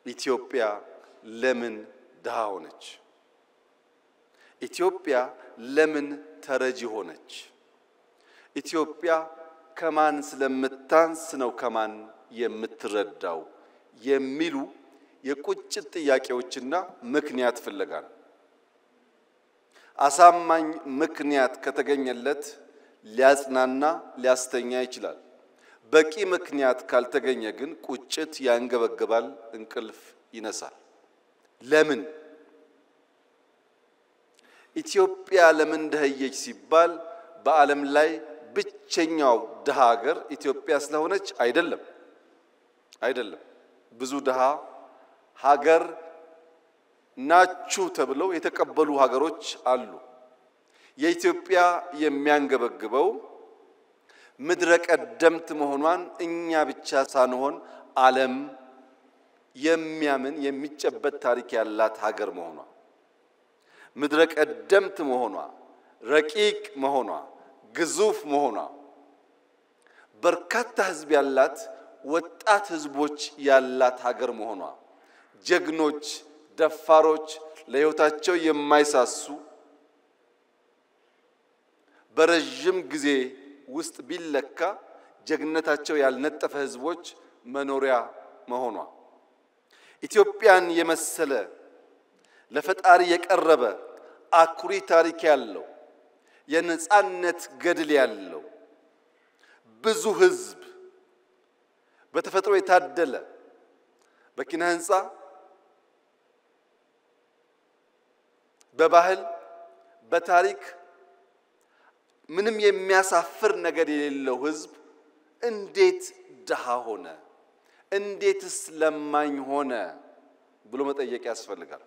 ኢትዮጵያ ለምን ድሃ ሆነች? ኢትዮጵያ ለምን ተረጂ ሆነች? ኢትዮጵያ ከማን ስለምታንስ ነው ከማን የምትረዳው የሚሉ የቁጭት ጥያቄዎችና ምክንያት ፍለጋ ነው። አሳማኝ ምክንያት ከተገኘለት ሊያጽናና ሊያስተኛ ይችላል። በቂ ምክንያት ካልተገኘ ግን ቁጭት ያንገበግባል፣ እንቅልፍ ይነሳል። ለምን ኢትዮጵያ ለምን ደህየች ሲባል በዓለም ላይ ብቸኛው ድሃ ሀገር ኢትዮጵያ ስለሆነች አይደለም። ብዙ ድሃ ሀገር ናችሁ ተብለው የተቀበሉ ሀገሮች አሉ። የኢትዮጵያ የሚያንገበግበው ምድረ ቀደምት መሆኗን እኛ ብቻ ሳንሆን ዓለም የሚያምን የሚጨበት ታሪክ ያላት ሀገር መሆኗ፣ ምድረ ቀደምት መሆኗ፣ ረቂቅ መሆኗ፣ ግዙፍ መሆኗ፣ በርካታ ህዝብ ያላት ወጣት ህዝቦች ያላት ሀገር መሆኗ፣ ጀግኖች ደፋሮች ለህይወታቸው የማይሳሱ በረጅም ጊዜ ውስጥ ቢለካ ጀግነታቸው ያልነጠፈ ህዝቦች መኖሪያ መሆኗ፣ ኢትዮጵያን የመሰለ ለፈጣሪ የቀረበ አኩሪ ታሪክ ያለው የነጻነት ገድል ያለው ብዙ ህዝብ በተፈጥሮ የታደለ በኪነ ህንጻ በባህል በታሪክ ምንም የሚያሳፍር ነገር የሌለው ህዝብ እንዴት ድሃ ሆነ? እንዴትስ ለማኝ ሆነ ብሎ መጠየቅ ያስፈልጋል።